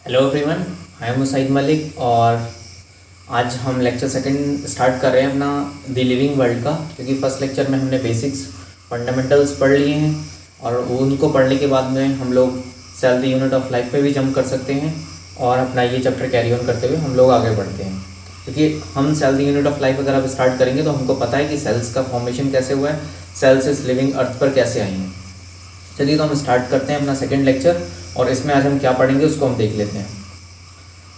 Hello everyone, I am Musaid Malik और आज हम लेक्चर सेकंड स्टार्ट कर रहे हैं अपना द लिविंग वर्ल्ड का। क्योंकि फर्स्ट लेक्चर में हमने बेसिक्स फंडामेंटल्स पढ़ लिए हैं और उनको पढ़ने के बाद में हम लोग cell the unit of life पे भी जंप कर सकते हैं और अपना ये चैप्टर कैरी ऑन करते हुए हम लोग आगे बढ़ते हैं। क्योंकि हम cell the unit of life अगर अब स्टार्ट करेंगे तो हमको पता है कि सेल्स का फॉर्मेशन कैसे हुआ है, सेल्स इस लिविंग अर्थ पर कैसे आई हैं। चलिए तो हम स्टार्ट करते हैं अपना सेकंड लेक्चर और इसमें आज हम क्या पढ़ेंगे उसको हम देख लेते हैं।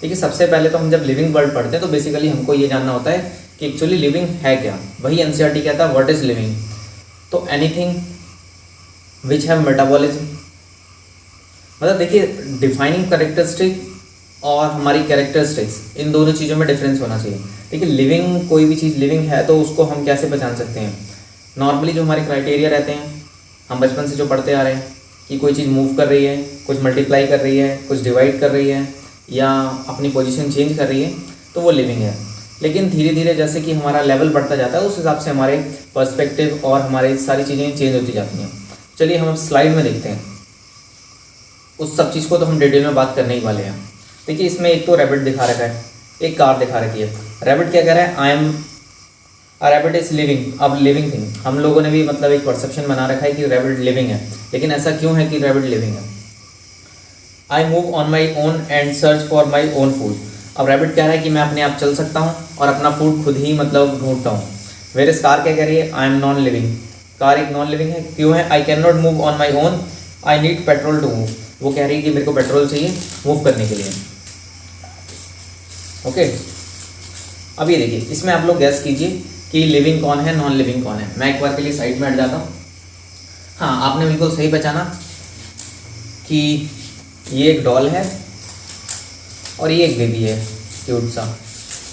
देखिए, सबसे पहले तो हम जब लिविंग वर्ल्ड पढ़ते हैं तो बेसिकली हमको ये जानना होता है कि एक्चुअली लिविंग है क्या। वही एनसीईआरटी कहता है व्हाट इज़ लिविंग। तो एनीथिंग विच हैव मेटाबॉलिज्म, मतलब देखिए डिफाइनिंग कैरेक्टरिस्टिक और हमारी कैरेक्टरिस्टिक्स, इन दोनों चीज़ों में डिफरेंस होना चाहिए। देखिए लिविंग, कोई भी चीज़ लिविंग है तो उसको हम कैसे पहचान सकते हैं। नॉर्मली जो हमारे क्राइटेरिया रहते हैं, हम बचपन से जो पढ़ते आ रहे हैं कि कोई चीज़ मूव कर रही है, कुछ मल्टीप्लाई कर रही है, कुछ डिवाइड कर रही है या अपनी पोजीशन चेंज कर रही है, तो वो लिविंग है। लेकिन धीरे धीरे जैसे कि हमारा लेवल बढ़ता जाता है उस हिसाब से हमारे पर्सपेक्टिव और हमारी सारी चीज़ें चेंज होती जाती हैं। चलिए हम स्लाइड में देखते हैं, उस सब चीज़ को तो हम डिटेल में बात करने ही वाले हैं। देखिए इसमें एक तो रैबिट दिखा रखा है, एक कार दिखा रखी है। रैबिट क्या कह रहा है, I am a rabbit is living. अब लिविंग थिंग हम लोगों ने भी मतलब एक परसेप्शन बना रखा है कि रैबिट लिविंग है, लेकिन ऐसा क्यों है कि रैबिट लिविंग है। I move on my own and search for my own food. अब रैबिट कह रहा है कि मैं अपने आप चल सकता हूँ और अपना फूड खुद ही मतलब ढूंढता हूँ। वेर इस कार क्या कह रही है, I am non living. Car एक नॉन लिविंग है, क्यों है, I can not move on my own, I need petrol to move. वो कह रही है कि मेरे को पेट्रोल चाहिए मूव करने के लिए। ओके, अब ये देखिए इसमें आप लोग गैस कीजिए कि लिविंग कौन है, नॉन लिविंग कौन है। मैं एक बार के लिए साइड में हट जाता हूँ। हाँ, आपने बिल्कुल सही पहचाना कि ये एक डॉल है और ये एक बेबी है, क्यूट सा,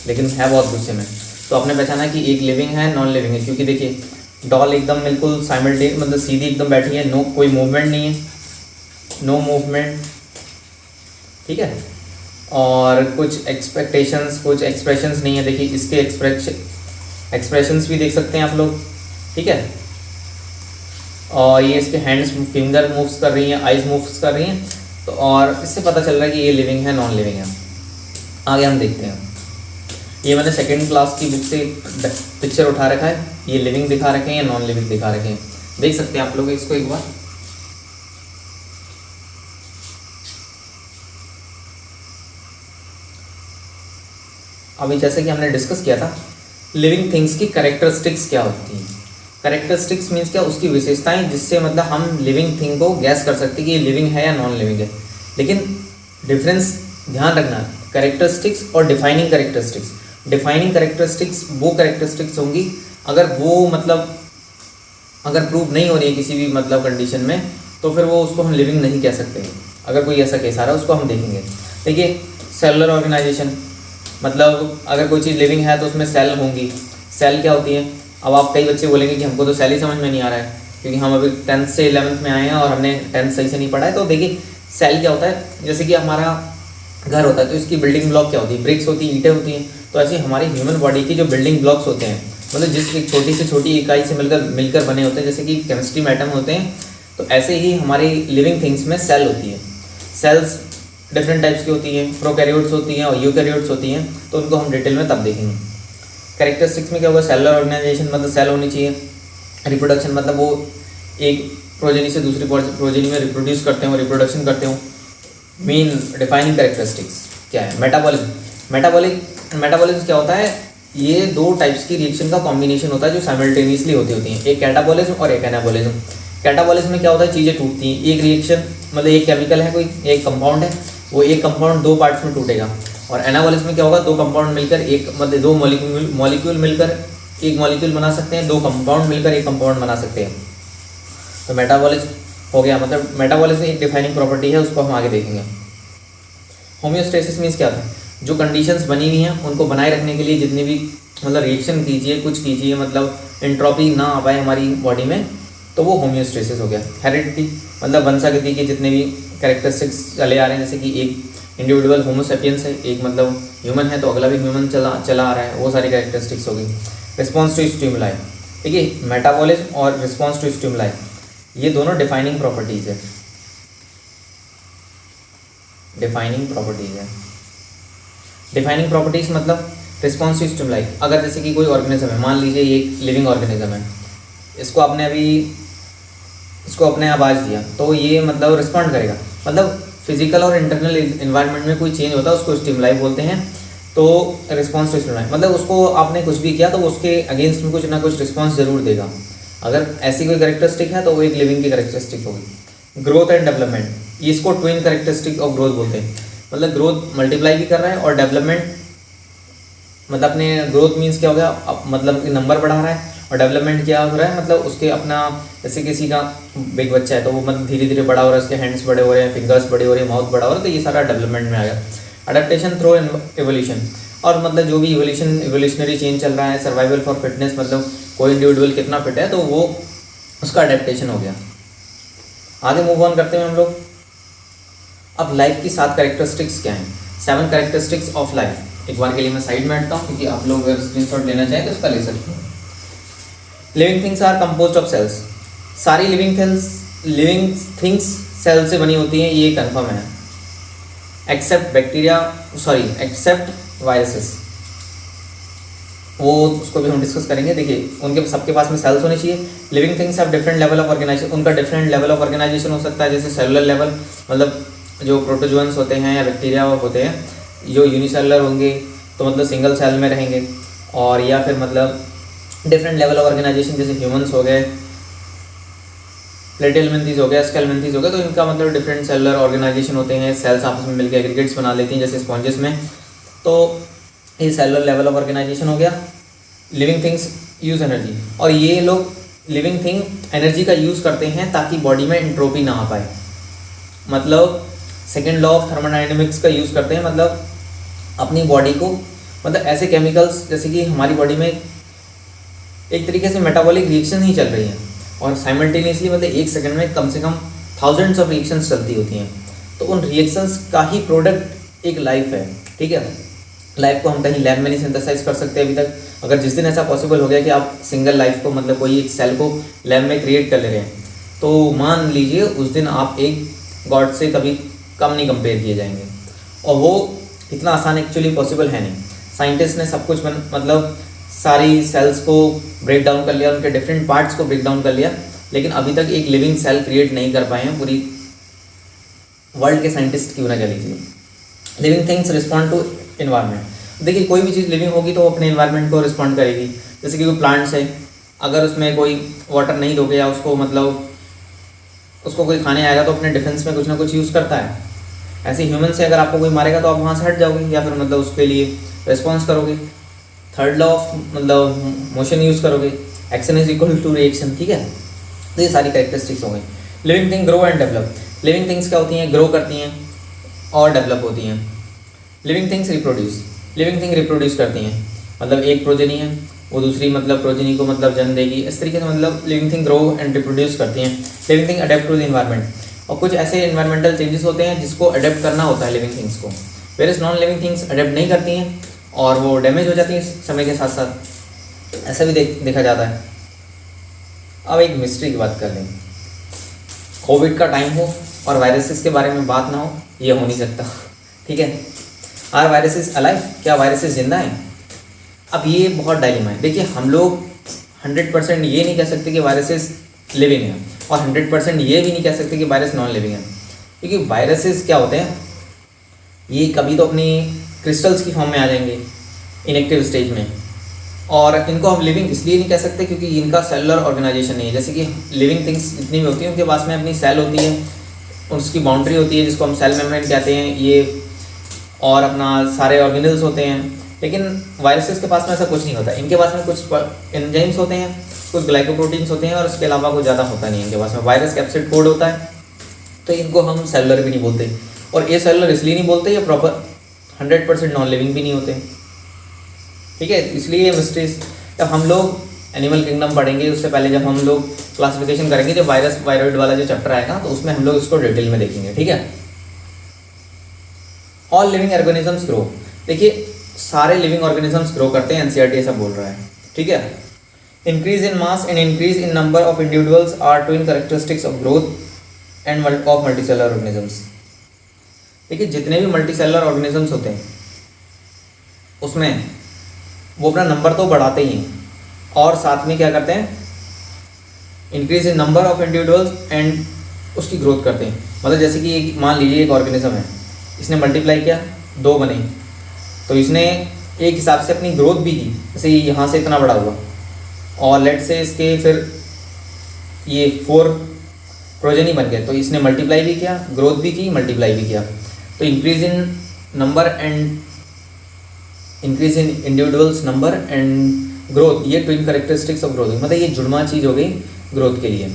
लेकिन है बहुत गुस्से में। तो आपने पहचाना कि एक लिविंग है, नॉन लिविंग है, क्योंकि देखिए डॉल एकदम बिल्कुल साइमल्टेनियस मतलब सीधी एकदम बैठी है, नो कोई मूवमेंट नहीं है, नो मूवमेंट, ठीक है। और कुछ एक्सपेक्टेशंस, कुछ एक्सप्रेशंस नहीं है। देखिए इसके एक्सप्रेशंस भी देख सकते हैं आप लोग, ठीक है। और ये इसके हैंड्स, फिंगर मूव्स कर रही हैं, आइज मूव्स कर रही हैं, तो और इससे पता चल रहा है कि ये लिविंग है, नॉन लिविंग है। आगे हम देखते हैं। ये मैंने सेकेंड क्लास की बुक से पिक्चर उठा रखा है, ये लिविंग दिखा रखे हैं या नॉन लिविंग दिखा रखे हैं, देख सकते हैं आप लोग इसको एक बार। अभी जैसे कि हमने डिस्कस किया था लिविंग थिंग्स की कैरेक्टरिस्टिक्स क्या होती हैं। कैरेक्टरिस्टिक्स मीन्स क्या, उसकी विशेषताएं जिससे मतलब हम लिविंग थिंग को गैस कर सकते हैं कि ये लिविंग है या नॉन लिविंग है। लेकिन डिफरेंस ध्यान रखना, कैरेक्टरिस्टिक्स और डिफाइनिंग कैरेक्टरिस्टिक्स। डिफाइनिंग कैरेक्टरिस्टिक्स वो कैरेक्टरिस्टिक्स होंगी अगर वो मतलब अगर प्रूव नहीं हो रही है किसी भी मतलब कंडीशन में, तो फिर वो उसको हम लिविंग नहीं कह सकते। अगर कोई ऐसा केस आ रहा है उसको हम देखेंगे। देखिए सेलुलर ऑर्गेनाइजेशन, मतलब अगर कोई चीज़ लिविंग है तो उसमें सेल होंगी। सेल क्या होती है, अब आप कई बच्चे बोलेंगे कि हमको तो सेल ही समझ में नहीं आ रहा है क्योंकि हम अभी 10th से 11th में आए हैं और हमने 10th सही से नहीं पढ़ा है। तो देखिए सेल क्या होता है, जैसे कि हमारा घर होता है तो इसकी बिल्डिंग ब्लॉक क्या होती है, ब्रिक्स होती हैं, ईंटें होती हैं। तो ऐसे हमारी ह्यूमन बॉडी की जो बिल्डिंग ब्लॉक्स होते हैं, मतलब जिस एक छोटी से छोटी इकाई से मिलकर बने होते हैं, जैसे कि केमिस्ट्री में एटम होते हैं, तो ऐसे ही हमारी लिविंग थिंग्स में सेल होती है। सेल्स डिफरेंट टाइप्स की होती हैं, प्रोकैरियोट्स होती हैं और यूकैरियोट्स होती हैं, तो उनको हम डिटेल में तब देखेंगे। कैरेक्टरिस्टिक्स में क्या होगा, सेलुलर ऑर्गेनाइजेशन मतलब सेल होनी चाहिए। रिप्रोडक्शन मतलब वो एक प्रोजेनी से दूसरी प्रोजेनी में रिप्रोड्यूस करते हो, रिप्रोडक्शन करते हो। मेन डिफाइनिंग कैरेक्टरिस्टिक्स क्या है, मेटाबॉलिज्म। मेटाबॉलिज्म क्या होता है, ये दो टाइप्स की रिएक्शन का कॉम्बिनेशन होता है जो साइमल्टेनियसली होती हैं, एक कैटाबॉलिज्म और एक एनाबॉलिज्म। कैटाबॉलिज्म में क्या होता है, चीज़ें टूटती हैं। एक रिएक्शन मतलब एक केमिकल है, कोई एक कंपाउंड है, वो एक कंपाउंड दो पार्ट्स में टूटेगा। और एनाबॉलिज्म में क्या होगा, दो कंपाउंड मिलकर एक मतलब दो मॉलिक्यूल मिलकर एक मॉलिक्यूल बना सकते हैं, दो कंपाउंड मिलकर एक कंपाउंड बना सकते हैं। तो मेटाबॉलिज्म हो गया, मतलब मेटाबॉलिज्म एक डिफाइनिंग प्रॉपर्टी है, उसको हम आगे देखेंगे। होम्योस्टेसिस मीन्स क्या था, जो कंडीशंस बनी हुई हैं उनको बनाए रखने के लिए जितनी भी मतलब रिएक्शन कीजिए, कुछ कीजिए, मतलब एंट्रोपी ना आ पाए हमारी बॉडी में, तो वो होम्योस्टेसिस हो गया। हेरिडिटी मतलब वंशागति के जितने भी कैरेक्टरिस्टिक्स चले आ रहे हैं, जैसे कि एक इंडिविजुअल होमोसेपियंस है, एक मतलब ह्यूमन है तो अगला भी ह्यूमन चला आ रहा है, वो सारी कैरेक्टरिस्टिक्स हो गई। रिस्पॉन्स टू स्टिमुलाई, देखिए मेटाबॉलिज्म और रिस्पॉन्स टू स्टिमुलाई ये दोनों डिफाइनिंग प्रॉपर्टीज़ है। डिफाइनिंग प्रॉपर्टीज है। डिफाइनिंग प्रॉपर्टीज मतलब रिस्पॉन्स टू स्टिमुलाई। अगर जैसे कि कोई ऑर्गेनिज्म है, मान लीजिए ये एक लिविंग ऑर्गेनिज्म है, इसको आपने आवाज़ दिया तो ये मतलब रिस्पॉन्ड करेगा। मतलब फिजिकल और इंटरनल इन्वायरमेंट में कोई चेंज होता है उसको स्टिमुलाई बोलते हैं। तो रिस्पॉन्स टू स्टिमुलाई मतलब उसको आपने कुछ भी किया तो उसके अगेंस्ट में कुछ ना कुछ रिस्पॉन्स ज़रूर देगा। अगर ऐसी कोई करेक्टरिस्टिक है तो वो एक लिविंग की करेक्टरिस्टिक होगी। ग्रोथ एंड डेवलपमेंट, ये इसको ट्विन करेक्टरिस्टिक ऑफ ग्रोथ बोलते हैं। मतलब ग्रोथ मल्टीप्लाई भी कर रहा है और डेवलपमेंट मतलब अपने ग्रोथ मीन्स क्या हो गया, मतलब नंबर बढ़ा रहा है। और डेवलपमेंट क्या हो रहा है, मतलब उसके अपना जैसे किसी का बिग बच्चा है तो वो मतलब धीरे धीरे बड़ा हो रहा है, उसके हैंड्स बड़े हो रहे हैं, फिंगर्स बड़े हो रहे हैं, माउथ बड़ा हो रहा है, तो ये सारा डेवलपमेंट में आ गया। अडेप्टेशन थ्रू एवोल्यूशन, और मतलब जो भी एवोल्यूशनरी चेंज चल रहा है, सर्वाइवल फॉर फिटनेस, मतलब कोई इंडिविजुअल कितना फिट है तो वो उसका अडेप्टेशन हो गया। आगे मूव ऑन करते हैं हम लोग। अब लाइफ की 7 कैरेक्टरिस्टिक्स क्या हैं, 7 कैरेक्टरिस्टिक्स ऑफ लाइफ। एक बार के लिए मैं साइड में हटता हूँ क्योंकि आप लोग अगर स्क्रीनशॉट लेना चाहें तो उसका ले सकते हैं। Living things are composed of cells. सारी लिविंग थिंग्स सेल से बनी होती हैं, ये कंफर्म है। एक्सेप्ट वायरसेस, वो उसको भी हम डिस्कस करेंगे। देखिए उनके सबके पास में सेल्स होने चाहिए। Living things have different level of organisation, उनका डिफरेंट लेवल ऑफ ऑर्गेनाइजेशन हो सकता है। जैसे सेलुलर लेवल, मतलब जो प्रोटोजोअन्स होते हैं या बैक्टीरिया होते हैं, जो यूनिसेलुलर होंगे तो मतलब सिंगल सेल में रहेंगे, और या फिर मतलब डिफरेंट लेवल ऑफ ऑर्गेनाइजेशन जैसे ह्यूमंस हो गए, प्लेटिहेल्मिन्थीज हो गया, स्केल्मिन्थीज हो गया, तो इनका मतलब डिफरेंट सेलुलर ऑर्गेनाइजेशन होते हैं। सेल्स आपस में मिलकर एग्रीगेट्स बना लेती हैं जैसे स्पॉन्जेस में, तो ये सेलुलर लेवल ऑफ ऑर्गेनाइजेशन हो गया। लिविंग थिंग्स यूज़ एनर्जी, और ये लोग लिविंग थिंग एनर्जी का यूज़ करते हैं ताकि बॉडी में एंट्रोपी ना आ पाए। मतलब सेकेंड लॉ ऑफ थर्मोडायनेमिक्स का यूज़ करते हैं, मतलब अपनी बॉडी को, मतलब ऐसे केमिकल्स जैसे कि हमारी बॉडी में एक तरीके से मेटाबॉलिक रिएक्शन ही चल रही है और साइमल्टेनियसली मतलब एक सेकंड में कम से कम थाउजेंड्स ऑफ रिएक्शंस चलती होती हैं। तो उन रिएक्शंस का ही प्रोडक्ट एक लाइफ है, ठीक है। लाइफ को हम कहीं लैब में नहीं सिंथेसाइज कर सकते अभी तक। अगर जिस दिन ऐसा पॉसिबल हो गया कि आप सिंगल लाइफ को, मतलब कोई एक सेल को लैब में क्रिएट कर ले रहे हैं, तो मान लीजिए उस दिन आप एक गॉड से कभी कम नहीं कंपेयर किए जाएंगे। और वो इतना आसान एक्चुअली पॉसिबल है नहीं। साइंटिस्ट ने सब कुछ मतलब सारी सेल्स को ब्रेक डाउन कर लिया, उनके डिफरेंट पार्ट्स को ब्रेक डाउन कर लिया, लेकिन अभी तक एक लिविंग सेल क्रिएट नहीं कर पाए हैं पूरी वर्ल्ड के साइंटिस्ट क्यों ना कह लीजिए। Living things respond to environment. देखिए कोई भी चीज़ लिविंग होगी तो वो अपने इन्वायरमेंट को रिस्पॉन्ड करेगी। जैसे कि कोई प्लांट्स है, अगर उसमें कोई वाटर नहीं दोगे या उसको मतलब उसको कोई खाने आएगा तो अपने डिफेंस में कुछ ना कुछ यूज़ करता है। ऐसे ह्यूमन से अगर आपको कोई मारेगा तो आप वहाँ से हट जाओगे या फिर मतलब उसके लिए रिस्पॉन्स करोगे। थर्ड लॉ ऑफ मतलब मोशन यूज़ करोगे, action is equal to reaction, ठीक है। तो ये सारी कैरेक्टरिस्टिक्स हो गई। Living thing grow and develop. Living things क्या होती हैं, ग्रो करती हैं और डेवलप होती हैं। Living things reproduce, living thing reproduce करती हैं, मतलब एक प्रोजेनी है वो दूसरी मतलब प्रोजेनी को मतलब जन्म देगी, इस तरीके से मतलब living thing grow and reproduce करती हैं। Living thing adapt to the environment, और कुछ ऐसे इन्वायरमेंटल चेंजेस होते हैं जिसको अडेप्ट करना होता है लिविंग थिंग्स को, where non living things adapt नहीं करती हैं और वो डैमेज हो जाती हैं समय के साथ साथ, ऐसा भी देखा जाता है। अब एक मिस्ट्री की बात कर लें। कोविड का टाइम हो और वायरसेस के बारे में बात ना हो, ये हो नहीं सकता, ठीक है। आर वायरसेस अलाइव, क्या वायरसेस जिंदा हैं? अब ये बहुत डायलेमा है। देखिए हम लोग 100% ये नहीं कह सकते कि वायरसेस लिविंग हैं और 100% ये भी नहीं कह सकते कि वायरस नॉन लिविंग है, क्योंकि वायरसेस क्या होते हैं, ये कभी तो अपनी क्रिस्टल्स की फॉर्म में आ जाएंगे इनएक्टिव स्टेज में, और इनको हम लिविंग इसलिए नहीं कह सकते क्योंकि इनका सेलुलर ऑर्गेनाइजेशन नहीं है। जैसे कि लिविंग थिंग्स जितनी भी होती हैं उनके पास में अपनी सेल होती है, उसकी बाउंड्री होती है जिसको हम सेल मेम्ब्रेन कहते हैं ये, और अपना सारे ऑर्गेनल्स होते हैं। लेकिन वायरसेस के पास में ऐसा कुछ नहीं होता। इनके पास में कुछ एंजाइम्स होते हैं, कुछ ग्लाइकोप्रोटीन्स होते हैं और उसके अलावा कुछ ज़्यादा होता नहीं इनके पास में। वायरस कैप्सिड कोड होता है, तो इनको हम सेलुलर भी नहीं बोलते, और ये सेलुलर इसलिए नहीं बोलते, ये प्रॉपर 100% नॉन लिविंग भी नहीं होते, ठीक है। इसलिए ये मिस्ट्रीज जब हम लोग एनिमल किंगडम पढ़ेंगे उससे पहले जब हम लोग क्लासिफिकेशन करेंगे, जब वायरस वायरॉइड वाला जो चैप्टर आएगा तो उसमें हम लोग इसको डिटेल में देखेंगे, ठीक है। ऑल लिविंग ऑर्गेनिजम्स ग्रो, देखिए सारे लिविंग ऑर्गेनिजम्स ग्रो करते हैं, एनसीईआरटी ऐसा बोल रहा है, ठीक है। Increase in mass and increase in number of individuals are twin characteristics of growth and of multicellular organisms. देखिए जितने भी मल्टी सेलुलर ऑर्गेनिजम्स होते हैं उसमें वो अपना नंबर तो बढ़ाते ही हैं और साथ में क्या करते हैं, increase in number of individuals and उसकी ग्रोथ करते हैं। मतलब जैसे कि एक मान लीजिए एक ऑर्गेनिज्म है, इसने मल्टीप्लाई किया, 2 बने, तो इसने एक हिसाब से अपनी ग्रोथ भी की, जैसे यहाँ से इतना बड़ा हुआ, और लेट से इसके फिर ये 4 प्रोजेनी बन गए, तो इसने मल्टीप्लाई भी किया, ग्रोथ भी की, मल्टीप्लाई भी किया। तो increase in number and increase in individuals number and growth, ये ट्विन कैरेक्टरिस्टिक्स ऑफ ग्रोथ, मतलब ये जुड़वा चीज़ हो गई ग्रोथ के लिए।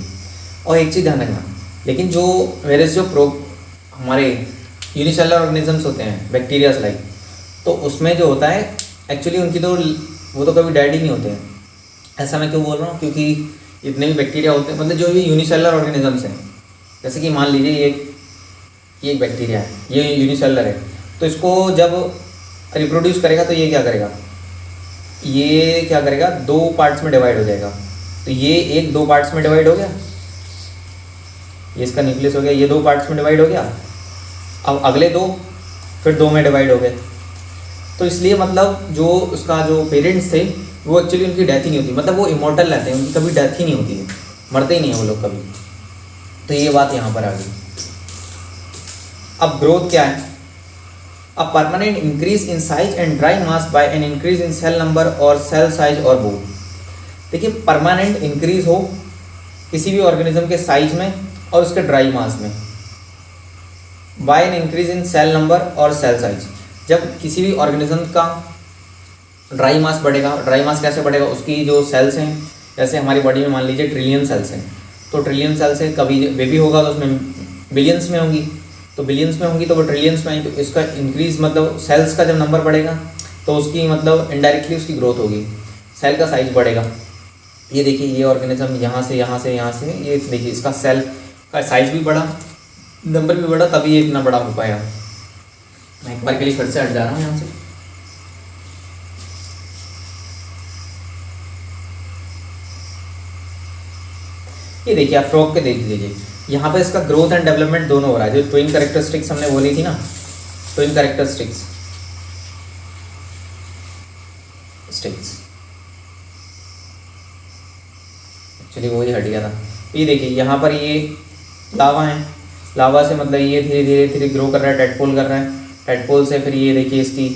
और एक चीज़ ध्यान रखना, लेकिन जो वेरियस जो हमारे यूनिसेलुलर ऑर्गेनिजम्स होते हैं बैक्टीरियाज लाइक, तो उसमें जो होता है एक्चुअली उनकी तो वो तो कभी डेड ही नहीं होते हैं। ऐसा मैं क्यों बोल रहा हूँ, क्योंकि इतने भी बैक्टीरिया होते हैं, मतलब जो भी यूनिसेलुलर ऑर्गेनिजम्स हैं, जैसे कि मान लीजिए ये एक बैक्टीरिया है, ये यूनिसेलुलर है, तो इसको जब रिप्रोड्यूस करेगा तो ये क्या करेगा, 2 पार्ट्स में डिवाइड हो जाएगा। तो ये 2 पार्ट्स में डिवाइड हो गया, ये इसका न्यूक्लियस हो गया, ये 2 पार्ट्स में डिवाइड हो गया, अब अगले 2 फिर 2 में डिवाइड हो गए। तो इसलिए मतलब जो उसका जो पेरेंट्स थे वो एक्चुअली उनकी डेथ ही नहीं होती, मतलब वो इमॉर्टल रहते हैं, उनकी कभी डेथ ही नहीं होती है, मरते ही नहीं है वो लोग कभी। तो ये बात यहाँ पर आ गई। अब ग्रोथ क्या है, a permanent increase in size and dry mass by an increase in cell number और सेल साइज और बोथ। देखिए परमानेंट इंक्रीज हो किसी भी ऑर्गेनिज्म के साइज में और उसके ड्राई मास में, by an increase in cell number और सेल साइज। जब किसी भी ऑर्गेनिज्म का ड्राई मास बढ़ेगा, ड्राई मास कैसे बढ़ेगा, उसकी जो सेल्स हैं, जैसे हमारी बॉडी में मान लीजिए ट्रिलियन सेल्स हैं, तो ट्रिलियन सेल्स है, कभी बेबी होगा तो उसमें बिलियंस में होंगी, तो बिलियंस में होंगी तो वो ट्रिलियंस में आएंगी, तो इसका इंक्रीज मतलब सेल्स का जब नंबर बढ़ेगा तो उसकी मतलब इनडायरेक्टली उसकी ग्रोथ होगी, सेल का साइज बढ़ेगा। ये देखिए ये ऑर्गेनिज्म यहाँ से ये देखिए इसका सेल का साइज भी बढ़ा, नंबर भी बढ़ा, तभी ये इतना बड़ा हो पाया। मैं एक बार के लिए फिर से हट जा रहा हूँ यहाँ से। ये देखिए आप फ्रॉग के देख लीजिए, यहाँ पे इसका ग्रोथ एंड डेवलपमेंट दोनों हो रहा है। जो ट्विन कैरेक्टरिस्टिक्स हमने बोली थी ना, ट्विन कैरेक्टरिस्टिक्स एक्चुअली वही हट गया था। ये देखिए यहाँ पर ये लावा है, लावा से मतलब ये धीरे धीरे ग्रो कर रहा है, टेडपोल कर रहा है, टेडपोल से फिर ये देखिए इसकी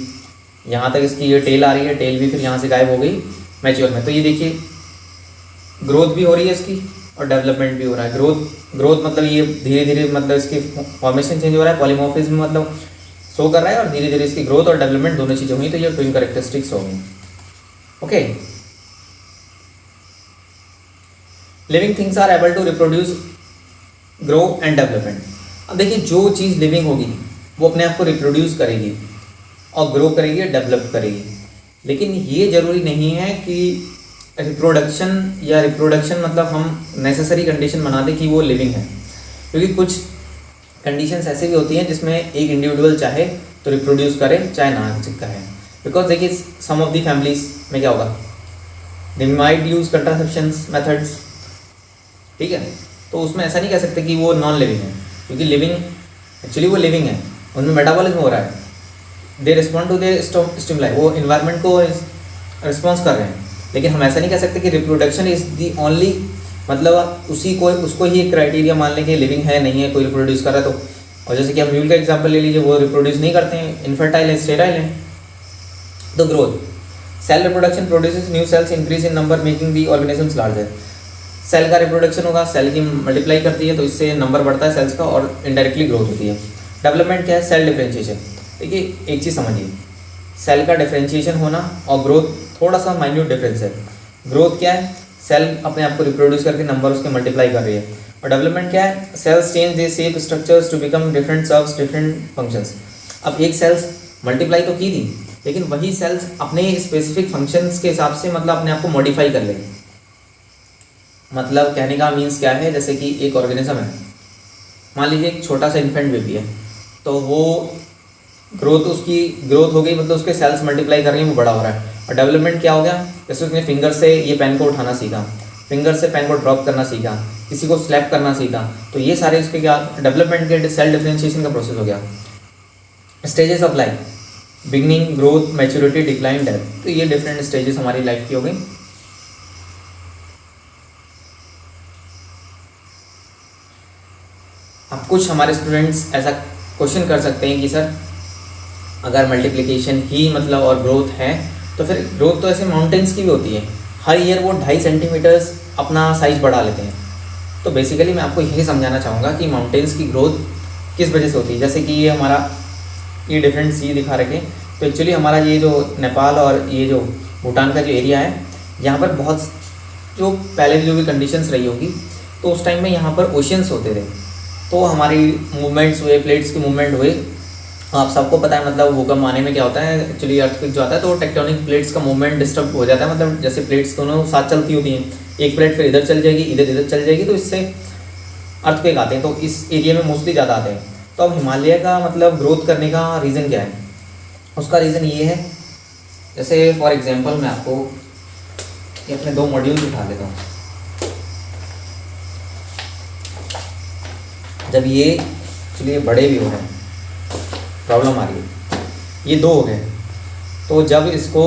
यहाँ तक इसकी ये टेल आ रही है, टेल भी फिर यहाँ से गायब हो गई मैच्योर में। तो ये देखिए ग्रोथ भी हो रही है इसकी और डेवलपमेंट भी हो रहा है। ग्रोथ मतलब ये धीरे धीरे मतलब इसकी फॉर्मेशन चेंज हो रहा है, पॉलीमॉर्फिज्म मतलब शो कर रहा है, और धीरे धीरे इसकी ग्रोथ और डेवलपमेंट दोनों चीज़ें हुई, तो ये ट्विन कैरेक्टरिस्टिक्स होंगी। Okay, living things are able to reproduce, grow and development. अब देखिए जो चीज़ लिविंग होगी वो अपने आप को रिप्रोड्यूस करेगी और ग्रो करेगी, डेवलप करेगी, लेकिन ये ज़रूरी नहीं है कि रिप्रोडक्शन मतलब हम नेसेसरी कंडीशन बना दें कि वो लिविंग है, क्योंकि कुछ कंडीशंस ऐसे भी होती हैं जिसमें एक इंडिविजुअल चाहे तो रिप्रोड्यूस करे चाहे ना करे। बिकॉज देखिए सम ऑफ द फैमिलीज में क्या होगा, दे माइट यूज कंट्रासेप्शंस मेथड्स, ठीक है, तो उसमें ऐसा नहीं कह सकते कि वो नॉन लिविंग है, क्योंकि लिविंग एक्चुअली वो लिविंग है, उनमें मेटाबॉलिज्म हो रहा है, they respond to the stimuli, वो इन्वायरमेंट को रिस्पॉन्स कर रहे हैं। लेकिन हम ऐसा नहीं कह सकते कि रिप्रोडक्शन इज़ दी ओनली, मतलब उसको ही एक क्राइटेरिया मान लें कि लिविंग है नहीं है, कोई रिप्रोड्यूस कर रहा है तो। और जैसे कि हम म्यूल का एग्जांपल ले लीजिए, वो रिप्रोड्यूस नहीं करते हैं, इनफर्टाइल है, स्टेराइल है। तो growth, cell reproduction produces new cells, increase in number making the organisms larger. Cell का रिप्रोडक्शन होगा, सेल की मल्टीप्लाई करती है तो इससे नंबर बढ़ता है सेल्स का और इनडायरेक्टली ग्रोथ होती है। डेवलपमेंट क्या है, सेल डिफरेंशिएशन। देखिए एक चीज़ समझिए, सेल का डिफरेंशिएशन होना और ग्रोथ थोड़ा सा माइन्यूट डिफरेंस है। ग्रोथ क्या है, सेल अपने आप को रिप्रोड्यूस करके नंबर उसके मल्टीप्लाई कर रही है, और डेवलपमेंट क्या है, cells change their shape structures to become different, serves different functions. अब एक सेल्स मल्टीप्लाई तो की थी, लेकिन वही सेल्स अपने स्पेसिफिक फंक्शंस के हिसाब से मतलब अपने आप को मॉडिफाई कर लेंगे। मतलब कहने का मीन्स क्या है, जैसे कि एक ऑर्गेनिज्म है, मान लीजिए एक छोटा सा इन्फेंट बेबी है, तो वो उसकी ग्रोथ हो गई, मतलब उसके सेल्स मल्टीप्लाई कर रही हैं, वो बड़ा हो रहा है। और डेवलपमेंट क्या हो गया, जैसे उसने फिंगर से ये पेन को उठाना सीखा, फिंगर से पेन को ड्रॉप करना सीखा, किसी को स्लैप करना सीखा, तो ये सारे इसके क्या डेवलपमेंट के सेल डिफरेंशिएशन का प्रोसेस हो गया। Stages of life, beginning, growth, maturity, decline, death. तो ये डिफरेंट स्टेजेस हमारी लाइफ की हो गई। अब कुछ हमारे स्टूडेंट्स ऐसा क्वेश्चन कर सकते हैं कि सर अगर मल्टीप्लिकेशन ही मतलब और ग्रोथ है तो फिर ग्रोथ तो ऐसे माउंटेन्स की भी होती है, हर ईयर वो 2.5 सेंटीमीटर्स अपना साइज बढ़ा लेते हैं। तो बेसिकली मैं आपको यही समझाना चाहूँगा कि माउंटेन्स की ग्रोथ किस वजह से होती है। जैसे कि ये हमारा ये डिफरेंट सी दिखा रखे, तो एक्चुअली हमारा ये जो नेपाल और ये जो भूटान का जो एरिया है, यहाँ पर बहुत जो पहले जो भी कंडीशंस रही होगी तो उस टाइम में यहाँ पर ओशियंस होते थे, तो हमारी मूवमेंट्स हुए, प्लेट्स के मूवमेंट हुए। आप सबको पता है मतलब भूकंप आने में क्या होता है, एक्चुअली अर्थक्वेक जो आता है तो टेक्टोनिक प्लेट्स का मूवमेंट डिस्टर्ब हो जाता है। मतलब जैसे प्लेट्स दोनों साथ चलती होती हैं, एक प्लेट फिर इधर चल जाएगी, इधर चल जाएगी, तो इससे अर्थक्वेक आते हैं। तो इस एरिया में मोस्टली ज़्यादा आते हैं। तो अब हिमालय का मतलब ग्रोथ करने का रीज़न क्या है? उसका रीज़न ये है, जैसे फॉर एग्जांपल मैं आपको ये अपने 2 मॉड्यूल दिखा देता हूँ। जब ये एक्चुअली बड़े भी हो रहे हैं, प्रॉब्लम आ रही है, ये 2 हो गए, तो जब इसको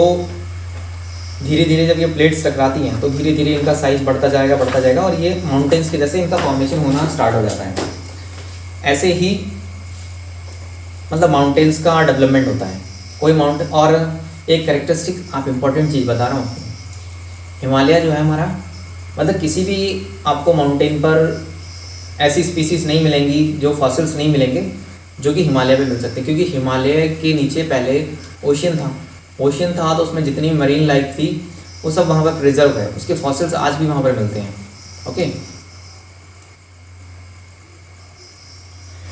धीरे धीरे जब ये प्लेट्स टकराती हैं तो धीरे धीरे इनका साइज बढ़ता जाएगा और ये माउंटेन्स के जैसे इनका फॉर्मेशन होना स्टार्ट हो जाता है। ऐसे ही मतलब माउंटेन्स का डेवलपमेंट होता है। कोई माउंटेन, और एक कैरेक्टरिस्टिक आप इम्पोर्टेंट चीज़ बता रहा हूँ, हिमालय जो है हमारा, मतलब किसी भी आपको माउंटेन पर ऐसी स्पीसीज़ नहीं मिलेंगी, जो फॉसिल्स नहीं मिलेंगे जो कि हिमालय पे मिल सकते, क्योंकि हिमालय के नीचे पहले ओशियन था तो उसमें जितनी मरीन लाइफ थी वो सब वहाँ पर प्रिजर्व है, उसके फॉसिल्स आज भी वहाँ पर मिलते हैं। ओके,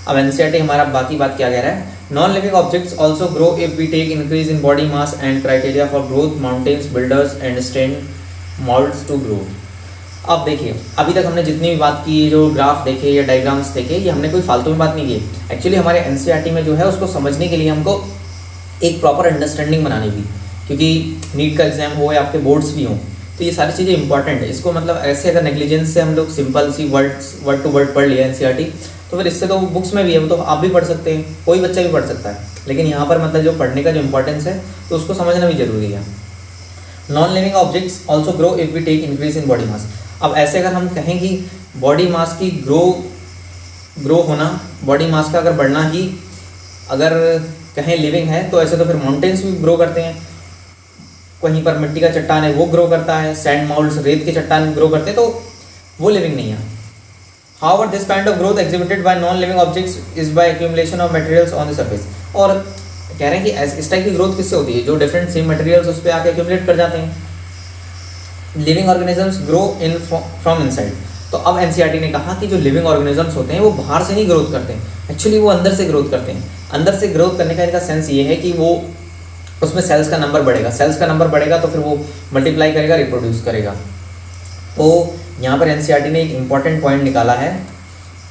अब एनसीईआरटी हमारा बाकी बात क्या कह रहा है, non living objects also grow if we take increase in body mass and criteria for growth, mountains, builders and stand moulds to grow. अब देखिए, अभी तक हमने जितनी भी बात की, जो ग्राफ देखे या डायग्राम्स देखे, ये हमने कोई फालतू में बात नहीं की। एक्चुअली हमारे एनसीईआरटी में जो है उसको समझने के लिए हमको एक प्रॉपर अंडरस्टैंडिंग बनानी थी, क्योंकि नीट का एग्जाम हो या आपके बोर्ड्स भी हों, तो ये सारी चीज़ें इंपॉर्टेंट है। इसको मतलब ऐसे अगर नेग्लिजेंस से हम लोग सिंपल सी वर्ड टू वर्ड पढ़ लिया एनसीईआरटी, तो फिर इससे तो बुक्स में भी है, वो तो आप भी पढ़ सकते हैं, कोई बच्चा भी पढ़ सकता है, लेकिन यहाँ पर मतलब जो पढ़ने का जो इंपॉर्टेंस है तो उसको समझना भी जरूरी है। Non living objects also grow if we take increase in body mass. अब ऐसे अगर हम कहें कि बॉडी मास की ग्रो होना, बॉडी मास का अगर बढ़ना ही अगर कहें लिविंग है, तो ऐसे तो फिर माउंटेन्स भी ग्रो करते हैं, कहीं पर मिट्टी का चट्टान है वो ग्रो करता है, सैंड माउल्ड्स रेत के चट्टान ग्रो करते हैं, तो वो लिविंग नहीं है। However, this kind of growth exhibited by non-living objects is by accumulation of materials on the surface। और कह रहे हैं कि इस टाइप की ग्रोथ किससे होती है, जो डिफरेंट सेम मटेरियल्स उस पर आके एक्यूमुलेट कर जाते हैं। Living organisms grow in from inside. तो अब एनसीईआरटी ने कहा कि जो लिविंग ऑर्गेनिजम्स होते हैं वो बाहर से नहीं ग्रोथ करते हैं, एक्चुअली वो अंदर से ग्रोथ करते हैं। अंदर से ग्रोथ करने का इनका सेंस ये है कि वो उसमें सेल्स का नंबर बढ़ेगा, तो फिर वो मल्टीप्लाई करेगा, रिप्रोड्यूस करेगा। तो यहाँ पर एनसीईआरटी ने एक इम्पॉर्टेंट पॉइंट निकाला है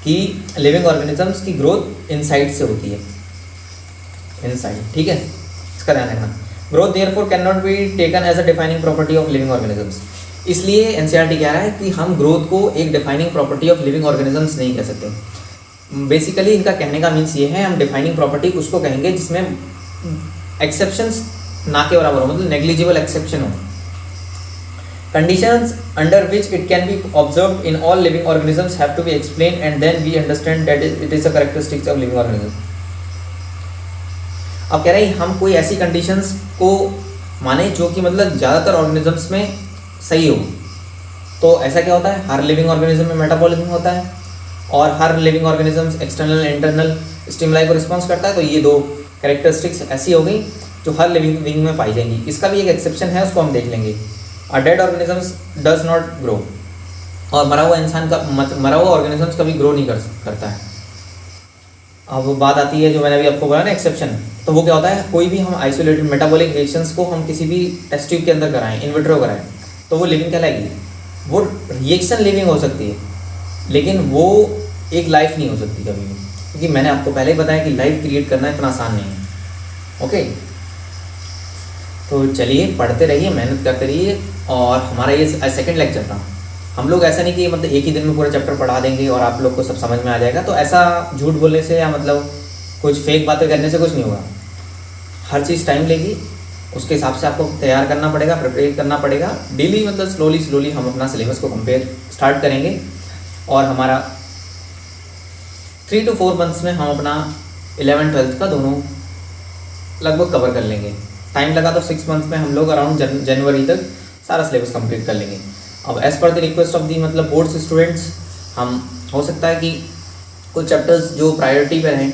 कि लिविंग ऑर्गेनिजम्स की ग्रोथ इनसाइड से होती है, इनसाइड, ठीक है, इसका ध्यान रखना। Growth therefore can not be taken as a defining property of living organisms. इसलिए एनसीईआरटी कह रहा है कि हम ग्रोथ को एक defining property of living organisms नहीं कह सकते। बेसिकली इनका कहने का मीन्स ये है, हम डिफाइनिंग प्रॉपर्टी उसको कहेंगे जिसमें एक्सेप्शंस ना के बराबर हो, मतलब नेग्लिजिबल एक्सेप्शन हो। Conditions under which it can be observed in all living organisms have to be explained, and then we understand that it is a characteristic of living organism। अब कह रहे हैं हम कोई ऐसी कंडीशंस को माने जो कि मतलब ज़्यादातर ऑर्गेनिजम्स में सही हो। तो ऐसा क्या होता है, हर लिविंग ऑर्गेनिज्म में मेटाबॉलिज्म होता है और हर living organisms external internal stimuli को रिस्पॉन्स करता है। तो ये 2 कैरेक्टरिस्टिक्स ऐसी हो गई जो हर लिविंग बीइंग में पाई जाएंगी। इसका भी एक एक्सेप्शन है, उसको हम देख लेंगे। A dead organisms does not grow। और मरा हुआ ऑर्गेनिजम्स कभी ग्रो नहीं करता है। अब बात आती है जो मैंने अभी आपको बोला ना एक्सेप्शन, तो वो क्या होता है, कोई भी हम आइसोलेटेड मेटाबॉलिक रिएक्शंस को हम किसी भी टेस्ट ट्यूब के अंदर कराएं, इन विट्रो कराएं, तो वो लिविंग कहलाएगी। वो रिएक्शन लिविंग हो सकती है, लेकिन वो एक लाइफ नहीं हो सकती कभी भी, क्योंकि मैंने आपको पहले ही बताया कि लाइफ क्रिएट करना इतना आसान नहीं है। ओके, तो चलिए पढ़ते रहिए, मेहनत करते रहिए। और हमारा ये सेकंड लेक्चर था। हम लोग ऐसा नहीं कि मतलब एक ही दिन में पूरा चैप्टर पढ़ा देंगे और आप लोग को सब समझ में आ जाएगा, तो ऐसा झूठ बोलने से या मतलब कुछ फेक बातें करने से कुछ नहीं होगा, हर चीज़ टाइम लेगी, उसके हिसाब से आपको तैयार करना पड़ेगा, प्रिपेयर करना पड़ेगा। डेली मतलब स्लोली हम अपना सिलेबस को कंपेयर स्टार्ट करेंगे और हमारा 3 to 4 मंथ्स में हम अपना 11th-12th का दोनों लगभग कवर कर लेंगे। टाइम लगा तो 6 मंथ्स में हम लोग अराउंड जनवरी तक सारा सिलेबस कंप्लीट कर लेंगे। अब as per the request of the मतलब बोर्ड्स स्टूडेंट्स, हम हो सकता है कि कुछ चैप्टर्स जो प्रायोरिटी पर हैं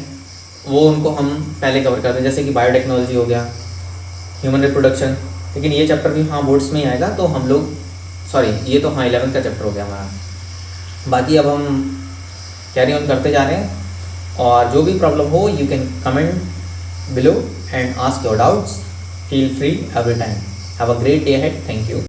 वो उनको हम पहले कवर कर दें, जैसे कि बायोटेक्नोलॉजी हो गया, ह्यूमन रिप्रोडक्शन, लेकिन ये चैप्टर भी हाँ बोर्ड्स में ही आएगा, तो हम लोग ये तो हाँ 11th का चैप्टर हो गया हमारा। बाकी अब हम कैरी ऑन करते जा रहे हैं, और जो भी प्रॉब्लम हो you can comment below and ask your doubts, feel free every time. Have a great day ahead, thank you.